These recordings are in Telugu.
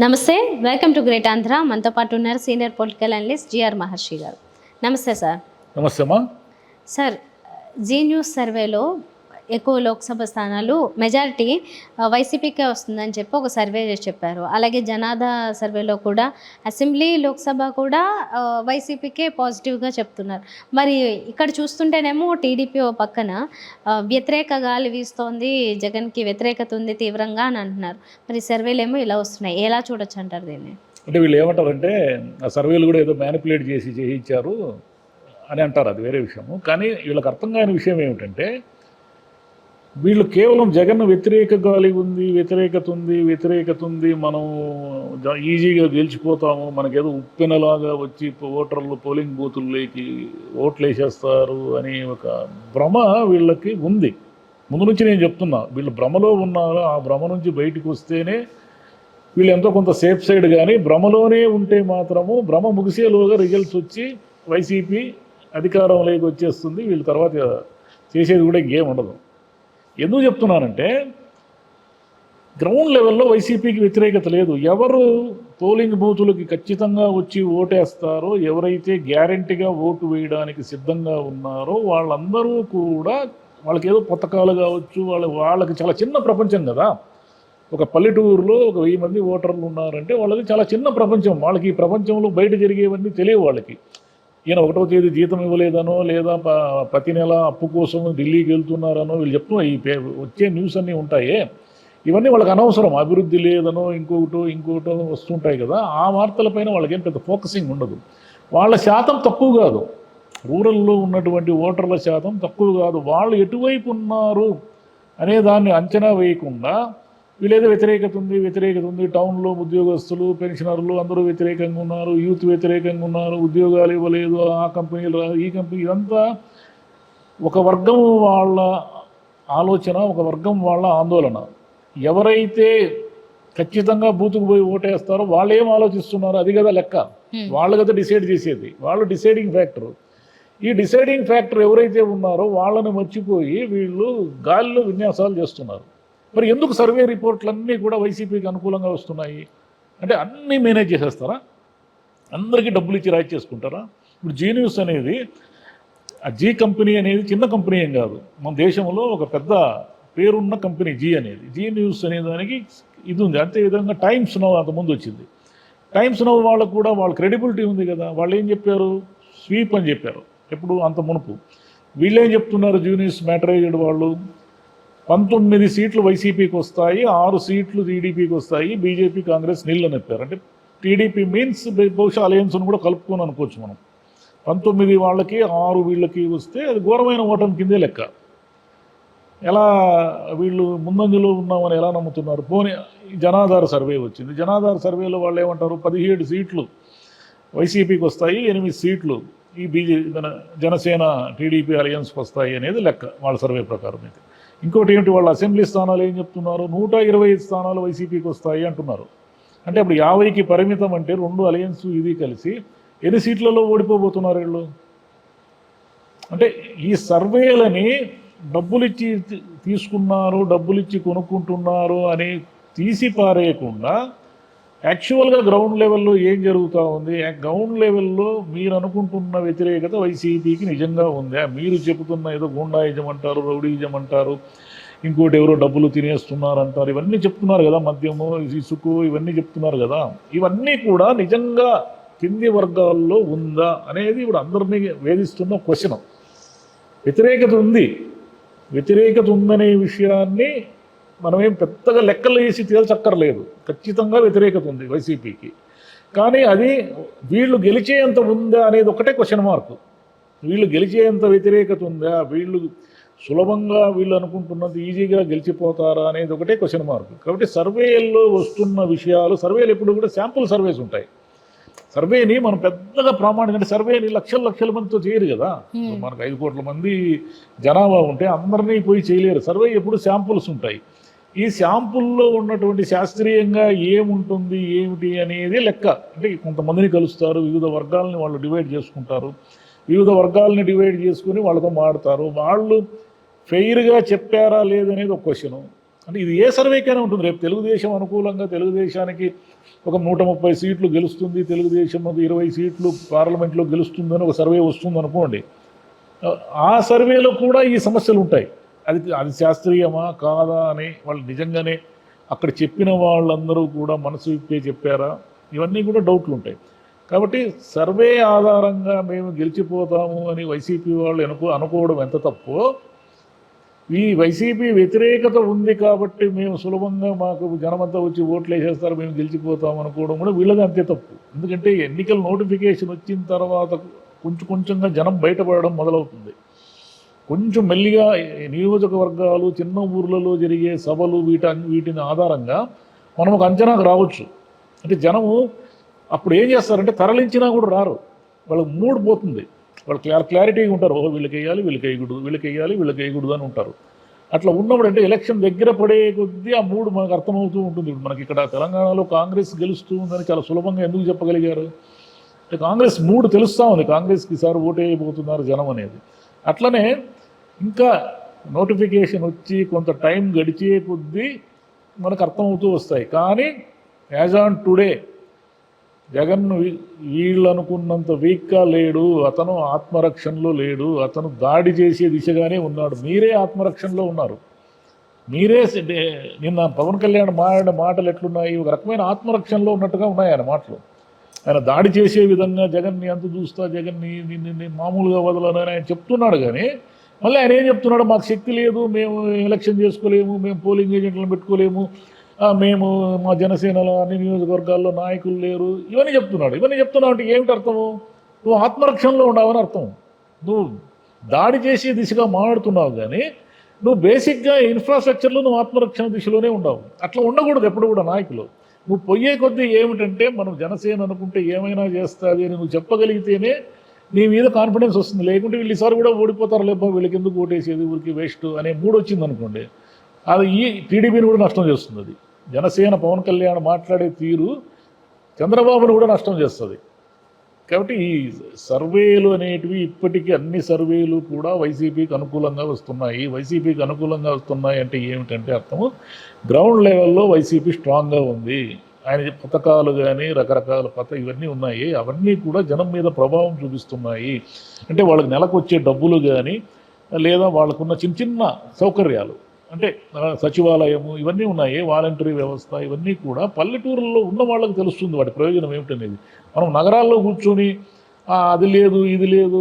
నమస్తే, వెల్కమ్ టు గ్రేట్ ఆంధ్ర. మనతో పాటు ఉన్నారు సీనియర్ పొలిటికల్ అనలిస్ట్ జిఆర్ మహర్షి గారు. నమస్తే సార్. నమస్తే అమ్మా. సార్, జీ న్యూస్ సర్వేలో ఎక్కువ లోక్సభ స్థానాలు మెజారిటీ వైసీపీకే వస్తుందని చెప్పి ఒక సర్వే చేసి చెప్పారు. అలాగే జనాదా సర్వేలో కూడా అసెంబ్లీ, లోక్సభ కూడా వైసీపీకే పాజిటివ్గా చెప్తున్నారు. మరి ఇక్కడ చూస్తుంటేనేమో టీడీపీ ఓ పక్కన వ్యతిరేక గాలి వీస్తోంది, జగన్కి వ్యతిరేకత ఉంది తీవ్రంగా అని అంటున్నారు. మరి సర్వేలు ఏమో ఇలా వస్తున్నాయి, ఎలా చూడొచ్చు అంటారు దీన్ని? అంటే వీళ్ళు ఏమంటారంటే ఆ సర్వేలు కూడా ఏదో మ్యానిపులేట్ చేసి చేయించారు అని అంటారు, అది వేరే విషయము. కానీ వీళ్ళకి అర్థం కాని విషయం ఏమిటంటే వీళ్ళు కేవలం జగన్ వ్యతిరేక గాలి ఉంది, వ్యతిరేకత ఉంది, మనం ఈజీగా గెలిచిపోతాము, మనకేదో ఉప్పెనలాగా వచ్చి ఓటర్లు పోలింగ్ బూతుల్లోకి ఓట్లు వేసేస్తారు అని ఒక భ్రమ వీళ్ళకి ఉంది. ముందు నుంచి నేను చెప్తున్నా, వీళ్ళు భ్రమలో ఉన్నారు. ఆ భ్రమ నుంచి బయటకు వస్తేనే వీళ్ళు ఎంతో కొంత సేఫ్ సైడ్. కానీ భ్రమలోనే ఉంటే మాత్రము భ్రమ ముగిసేలోగా రిజల్ట్స్ వచ్చి వైసీపీ అధికారంలోకి వచ్చేస్తుంది. వీళ్ళ తర్వాత చేసేది కూడా ఇంకేం ఉండదు. ఎందుకు చెప్తున్నానంటే గ్రౌండ్ లెవెల్లో వైసీపీకి వ్యతిరేకత లేదు. ఎవరు పోలింగ్ బూతులకి ఖచ్చితంగా వచ్చి ఓటేస్తారో, ఎవరైతే గ్యారంటీగా ఓటు వేయడానికి సిద్ధంగా ఉన్నారో వాళ్ళందరూ కూడా, వాళ్ళకి ఏదో పథకాలు కావచ్చు, వాళ్ళకి చాలా చిన్న ప్రపంచం కదా. ఒక పల్లెటూరులో ఒక 1000 మంది ఓటర్లు ఉన్నారంటే వాళ్ళకి చాలా చిన్న ప్రపంచం. వాళ్ళకి ఈ ప్రపంచంలో బయట జరిగేవన్నీ తెలియవు వాళ్ళకి. ఈయన 1వ తేదీ జీతం ఇవ్వలేదనో, లేదా ప్రతి నెల అప్పు కోసం ఢిల్లీకి వెళ్తున్నారనో వీళ్ళు చెప్తున్నా, ఈ వచ్చే న్యూస్ అన్నీ ఉంటాయే, ఇవన్నీ వాళ్ళకి అనవసరం. అభివృద్ధి లేదనో ఇంకోటో వస్తుంటాయి కదా. ఆ వార్తలపైన వాళ్ళకేం పెద్ద ఫోకసింగ్ ఉండదు. వాళ్ళ శాతం తక్కువ కాదు, రూరల్లో ఉన్నటువంటి ఓటర్ల శాతం తక్కువ కాదు. వాళ్ళు ఎటువైపు ఉన్నారు అనే దాన్ని అంచనా వేయకుండా వీళ్ళేదో వ్యతిరేకత ఉంది, టౌన్లో ఉద్యోగస్తులు, పెన్షనర్లు అందరూ వ్యతిరేకంగా ఉన్నారు, యూత్ వ్యతిరేకంగా ఉన్నారు, ఉద్యోగాలు ఇవ్వలేదు, ఆ కంపెనీలు రాదు, ఈ కంపెనీ, ఇదంతా ఒక వర్గం వాళ్ళ ఆలోచన, ఒక వర్గం వాళ్ళ ఆందోళన. ఎవరైతే ఖచ్చితంగా బూతుకు పోయి ఓటేస్తారో వాళ్ళు ఏం ఆలోచిస్తున్నారో అది కదా లెక్క. వాళ్ళు కదా డిసైడ్ చేసేది, వాళ్ళు డిసైడింగ్ ఫ్యాక్టర్. ఈ డిసైడింగ్ ఫ్యాక్టర్ ఎవరైతే ఉన్నారో వాళ్ళని మర్చిపోయి వీళ్ళు గాలిలో విన్యాసాలు చేస్తున్నారు. మరి ఎందుకు సర్వే రిపోర్ట్లన్నీ కూడా వైసీపీకి అనుకూలంగా వస్తున్నాయి అంటే అన్నీ మేనేజ్ చేసేస్తారా? అందరికీ డబ్బులు ఇచ్చి రాయి చేసుకుంటారా? ఇప్పుడు జీ న్యూస్ అనేది, ఆ జీ కంపెనీ అనేది చిన్న కంపెనీ ఏం కాదు, మన దేశంలో ఒక పెద్ద పేరున్న కంపెనీ జీ అనేది. జీ న్యూస్ అనే దానికి ఇది ఉంది. అంతేవిధంగా టైమ్స్ నౌ అంతకుముందు వచ్చింది. టైమ్స్ నౌ వాళ్ళకు కూడా వాళ్ళ క్రెడిబిలిటీ ఉంది కదా. వాళ్ళు ఏం చెప్పారు? స్వీప్ అని చెప్పారు. ఎప్పుడు? అంత మునుపు. వీళ్ళేం చెప్తున్నారు? జీ న్యూస్ మ్యాటరైజ్డ్ వాళ్ళు 19 సీట్లు వైసీపీకి వస్తాయి, 6 సీట్లు టీడీపీకి వస్తాయి, బీజేపీ కాంగ్రెస్ నీళ్ళు అని చెప్పారు. అంటే టీడీపీ మీన్స్ బహుశా అలయన్స్ను కూడా కలుపుకొని అనుకోవచ్చు మనం. 19 వాళ్ళకి 6 వీళ్ళకి వస్తే అది ఘోరమైన ఓటమి కిందే లెక్క. ఎలా వీళ్ళు ముందంజలో ఉన్నామని ఎలా నమ్ముతున్నారు? పోనీ జనాధార సర్వే వచ్చింది. జనాధార సర్వేలో వాళ్ళు ఏమంటారు? 17 సీట్లు వైసీపీకి వస్తాయి, 8 సీట్లు ఈ జనసేన టీడీపీ అలయన్స్కి వస్తాయి అనేది లెక్క వాళ్ళ సర్వే ప్రకారం. అయితే ఇంకోటి ఏమిటి, వాళ్ళ అసెంబ్లీ స్థానాలు ఏం చెప్తున్నారు? 125 స్థానాలు వైసీపీకి వస్తాయి అంటున్నారు. అంటే అప్పుడు 50కి పరిమితం. అంటే 2 అలయన్స్ ఇది కలిసి ఎన్ని సీట్లలో ఓడిపోబోతున్నారు వీళ్ళు? అంటే ఈ సర్వేలని డబ్బులిచ్చి తీసుకున్నారు, డబ్బులిచ్చి కొనుక్కుంటున్నారు అని తీసి పారేయకుండా యాక్చువల్గా గ్రౌండ్ లెవెల్లో ఏం జరుగుతూ ఉంది, గ్రౌండ్ లెవెల్లో మీరు అనుకుంటున్న వ్యతిరేకత వైసీపీకి నిజంగా ఉందా? మీరు చెబుతున్న ఏదో గుండాయిజం అంటారు, రౌడీజం అంటారు, ఇంకోటి ఎవరో డబ్బులు తినేస్తున్నారు అంటారు, ఇవన్నీ చెప్తున్నారు కదా, మద్యము, ఇసుకు, ఇవన్నీ చెప్తున్నారు కదా. ఇవన్నీ కూడా నిజంగా కింది వర్గాల్లో ఉందా అనేది ఇప్పుడు అందరినీ వేధిస్తున్న క్వశ్చన్. వ్యతిరేకత ఉందనే విషయాన్ని మనమేం పెద్దగా లెక్కలు వేసి తేల్చక్కర్లేదు. ఖచ్చితంగా వ్యతిరేకత ఉంది వైసీపీకి. కానీ అది వీళ్ళు గెలిచేంత ఉందా అనేది ఒకటే క్వశ్చన్ మార్కు. వీళ్ళు గెలిచేంత వ్యతిరేకత ఉందా, వీళ్ళు సులభంగా వీళ్ళు అనుకుంటున్నంత ఈజీగా గెలిచిపోతారా అనేది ఒకటే క్వశ్చన్ మార్కు. కాబట్టి సర్వేల్లో వస్తున్న విషయాలు, సర్వేలు ఎప్పుడు కూడా శాంపుల్ సర్వేస్ ఉంటాయి. సర్వేని మనం పెద్దగా ప్రామాణికంగా, సర్వేని లక్షల మందితో చేయరు కదా. మనకు 5 కోట్ల మంది జనాభా ఉంటే అందరినీ పోయి చేయలేరు. సర్వే ఎప్పుడు శాంపుల్స్ ఉంటాయి. ఈ శాంపుల్లో ఉన్నటువంటి శాస్త్రీయంగా ఏముంటుంది ఏమిటి అనేది లెక్క. అంటే కొంతమందిని కలుస్తారు, వివిధ వర్గాలని వాళ్ళు డివైడ్ చేసుకుంటారు, వివిధ వర్గాలని డివైడ్ చేసుకుని వాళ్ళతో మాడతారు. వాళ్ళు ఫెయిర్గా చెప్పారా లేదనేది ఒక క్వశ్చను. అంటే ఇది ఏ సర్వేకైనా ఉంటుంది. రేపు తెలుగుదేశం అనుకూలంగా తెలుగుదేశానికి ఒక 130 సీట్లు గెలుస్తుంది, తెలుగుదేశం 20 సీట్లు పార్లమెంట్లో గెలుస్తుందని ఒక సర్వే వస్తుంది అనుకోండి, ఆ సర్వేలో కూడా ఈ సమస్యలు ఉంటాయి. అది శాస్త్రీయమా కాదా అని వాళ్ళు నిజంగానే అక్కడ చెప్పిన వాళ్ళందరూ కూడా మనసు విప్పే చెప్పారా, ఇవన్నీ కూడా డౌట్లు ఉంటాయి. కాబట్టి సర్వే ఆధారంగా మేము గెలిచిపోతాము అని వైసీపీ వాళ్ళు అనుకోవడం ఎంత తప్పో, ఈ వైసీపీ వ్యతిరేకత ఉంది కాబట్టి మేము సులభంగా మాకు జనమంతా వచ్చి ఓట్లు వేసేస్తారు మేము గెలిచిపోతాం అనుకోవడం కూడా వీళ్ళది అంతే తప్పు. ఎందుకంటే ఎన్నికల నోటిఫికేషన్ వచ్చిన తర్వాత కొంచెంగా జనం బయటపడడం మొదలవుతుంది. కొంచెం మెల్లిగా నియోజకవర్గాలు, చిన్న ఊర్లలో జరిగే సభలు వీటిని ఆధారంగా మనం ఒక అంచనాకు రావచ్చు. అంటే జనము అప్పుడు ఏం చేస్తారంటే తరలించినా కూడా రారు, వాళ్ళకి మూడ్ పోతుంది, వాళ్ళు క్లారిటీగా ఉంటారు. వీళ్ళకి వేయాలి, వీళ్ళకి వేయకూడదు, వీళ్ళకి వేయాలి, వీళ్ళకి వేయకూడదు అని ఉంటారు. అట్లా ఉన్నప్పుడు అంటే ఎలక్షన్ దగ్గర పడే కొద్దీ ఆ మూడు మనకు అర్థమవుతూ ఉంటుంది. మనకి ఇక్కడ తెలంగాణలో కాంగ్రెస్ గెలుస్తూ ఉందని చాలా సులభంగా ఎందుకు చెప్పగలిగారు అంటే కాంగ్రెస్ మూడు తెలుస్తూ ఉంది, కాంగ్రెస్కి ఈసారి ఓటు వేయబోతున్నారు జనం అనేది. అట్లనే ఇంకా నోటిఫికేషన్ వచ్చి కొంత టైం గడిచే కొద్దీ మనకు అర్థమవుతూ వస్తాయి. కానీ యాజ్ ఆన్ టుడే జగన్ వీళ్ళు అనుకున్నంత వీక్గా లేడు, అతను ఆత్మరక్షణలో లేడు, అతను దాడి చేసే దిశగానే ఉన్నాడు. మీరే ఆత్మరక్షణలో ఉన్నారు. మీరే నిన్న పవన్ కళ్యాణ్ మాటలు ఎట్లున్నాయి, ఒక రకమైన ఆత్మరక్షణలో ఉన్నట్టుగా ఉన్నాయి ఆయన మాటలు. ఆయన దాడి చేసే విధంగా జగన్ని అంత చూస్తా, జగన్ని మామూలుగా వదలను అని ఆయన చెప్తున్నాడు. కానీ మళ్ళీ ఆయన ఏం చెప్తున్నాడు, మాకు శక్తి లేదు, మేము ఎలక్షన్ చేసుకోలేము, మేము పోలింగ్ ఏజెంట్లను పెట్టుకోలేము, మేము మా జనసేనలో అన్ని నియోజకవర్గాల్లో నాయకులు లేరు, ఇవన్నీ చెప్తున్నాడు. ఇవన్నీ చెప్తున్నావు అంటే ఏమిటి అర్థము? నువ్వు ఆత్మరక్షణలో ఉండవని అర్థం. నువ్వు దాడి చేసే దిశగా మాట్లాడుతున్నావు, కానీ నువ్వు బేసిక్గా ఇన్ఫ్రాస్ట్రక్చర్లో నువ్వు ఆత్మరక్షణ దిశలోనే ఉండవు. అట్లా ఉండకూడదు ఎప్పుడు కూడా నాయకులు. నువ్వు పోయే కొద్దీ ఏమిటంటే మనం జనసేన అనుకుంటే ఏమైనా చేస్తుంది అని నువ్వు చెప్పగలిగితేనే నీ మీద కాన్ఫిడెన్స్ వస్తుంది. లేకుంటే వీళ్ళు ఈసారి కూడా ఓడిపోతారు, లేకపోతే వీళ్ళకి ఎందుకు ఓటేసేది, ఊరికి వేస్ట్ అనే మూడు వచ్చింది అనుకోండి, అది ఈ టీడీపీని కూడా నష్టం చేస్తుంది. అది జనసేన పవన్ కళ్యాణ్ మాట్లాడే తీరు చంద్రబాబును కూడా నష్టం చేస్తుంది. కాబట్టి ఈ సర్వేలు అనేటివి ఇప్పటికీ అన్ని సర్వేలు కూడా వైసీపీకి అనుకూలంగా వస్తున్నాయి. వైసీపీకి అనుకూలంగా వస్తున్నాయి అంటే ఏమిటంటే అర్థము, గ్రౌండ్ లెవెల్లో వైసీపీ స్ట్రాంగ్గా ఉంది. ఆయన పథకాలు కానీ రకరకాల ఇవన్నీ ఉన్నాయి, అవన్నీ కూడా జనం మీద ప్రభావం చూపిస్తున్నాయి. అంటే వాళ్ళకి నెలకు వచ్చే డబ్బులు కానీ లేదా వాళ్ళకున్న చిన్న సౌకర్యాలు అంటే సచివాలయము ఇవన్నీ ఉన్నాయి, వాలంటరీ వ్యవస్థ, ఇవన్నీ కూడా పల్లెటూరుల్లో ఉన్న వాళ్ళకి తెలుస్తుంది వాటి ప్రయోజనం ఏమిటనేది. మనం నగరాల్లో కూర్చొని అది లేదు, ఇది లేదు,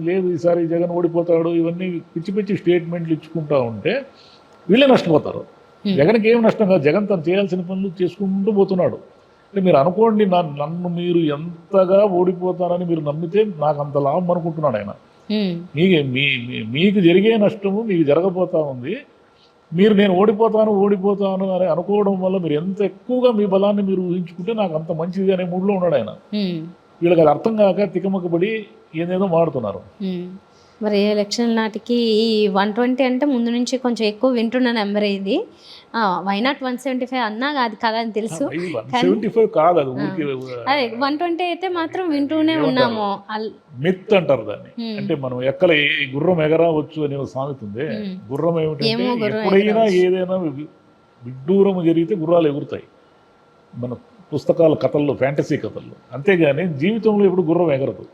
లేదు, ఈసారి జగన్ ఓడిపోతాడు, ఇవన్నీ పిచ్చి స్టేట్మెంట్లు ఇచ్చుకుంటా ఉంటే వీళ్ళే నష్టపోతారు. జగన్కి ఏం నష్టం కాదు, జగన్ తను చేయాల్సిన పనులు చేసుకుంటూ పోతున్నాడు. అంటే మీరు అనుకోండి, నన్ను మీరు ఎంతగా ఓడిపోతానని మీరు నమ్మితే నాకు అంత లాభం అనుకుంటున్నాడు ఆయన. మీకు జరిగే నష్టము మీకు జరగబోతా ఉంది. మీరు నేను ఓడిపోతాను అని అనుకోవడం వల్ల మీరు ఎంత ఎక్కువగా మీ బలాన్ని మీరు ఊహించుకుంటే నాకు అంత మంచిది అనే మూడ్లో ఉన్నాడు ఆయన. వీళ్ళకి అది అర్థం కాక తికమకబడి ఏదేదో మాడుతున్నారు. మరి ఎలక్షన్ నాటికి ఈ 120 అంటే ముందు నుంచి కొంచెం ఎక్కువ వింటున్న నెంబర్ ఇది. వై నాట్ 175 అన్నా అది కాదని తెలుసు, 175 కాదు, అది అదే 120 అయితే మాత్రం వింటూనే ఉన్నాము. మిత్ అంటారు దాన్ని. అంటే మనం గుర్రం ఎగరవచ్చు అనే సామెత ఉంది. గుర్రం ఏమిటంటే ఎప్పుడైనా ఏదైనా విడ్డూరం జరిగితే గుర్రాలు ఎగురుతాయి మన పుస్తకాల కథల్లో, ఫ్యాంటసీ కథల్లో. అంతేగాని జీవితంలో ఎప్పుడు గుర్రం ఎగరదు.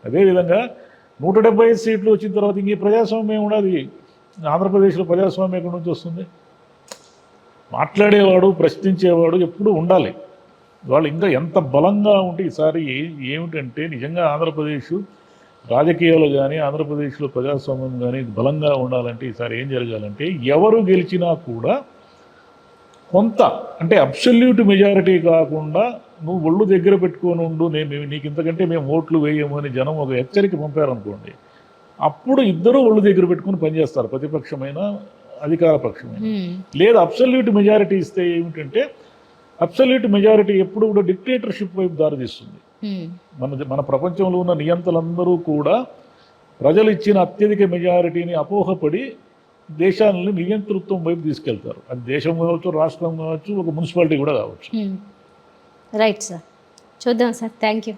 అదేవిధంగా 175 సీట్లు వచ్చిన తర్వాత ఇంక ప్రజాస్వామ్యం ఉన్నది. ఆంధ్రప్రదేశ్లో ప్రజాస్వామ్యం ఎక్కడి నుంచి వస్తుంది? మాట్లాడేవాడు, ప్రశ్నించేవాడు ఎప్పుడూ ఉండాలి. వాళ్ళు ఇంకా ఎంత బలంగా ఉంటే ఈసారి ఏమిటంటే నిజంగా ఆంధ్రప్రదేశ్ రాజకీయాలు కానీ ఆంధ్రప్రదేశ్లో ప్రజాస్వామ్యం కానీ బలంగా ఉండాలంటే ఈసారి ఏం జరగాలంటే ఎవరు గెలిచినా కూడా కొంత అంటే అబ్సల్యూట్ మెజారిటీ కాకుండా నువ్వు ఒళ్ళు దగ్గర పెట్టుకొని ఉండు, నీకు ఇంతకంటే మేము ఓట్లు వేయము అని జనం ఒక హెచ్చరిక పంపారనుకోండి, అప్పుడు ఇద్దరూ ఒళ్ళు దగ్గర పెట్టుకుని పనిచేస్తారు, ప్రతిపక్షమైన అధికార పక్షమైన. లేదా అబ్సల్యూట్ మెజారిటీ ఇస్తే ఏమిటంటే అబ్సల్యూట్ మెజారిటీ ఎప్పుడు కూడా డిక్టేటర్షిప్ వైపు దారితీస్తుంది. మన ప్రపంచంలో ఉన్న నియంతలందరూ కూడా ప్రజలు ఇచ్చిన అత్యధిక మెజారిటీని అపోహపడి దేశాలని నియంతృత్వం వైపు తీసుకెళ్తారు. అది దేశం కావచ్చు, రాష్ట్రం కావచ్చు, ఒక మున్సిపాలిటీ కూడా కావచ్చు. రైట్ సార్, చూద్దాం సార్. Thank you.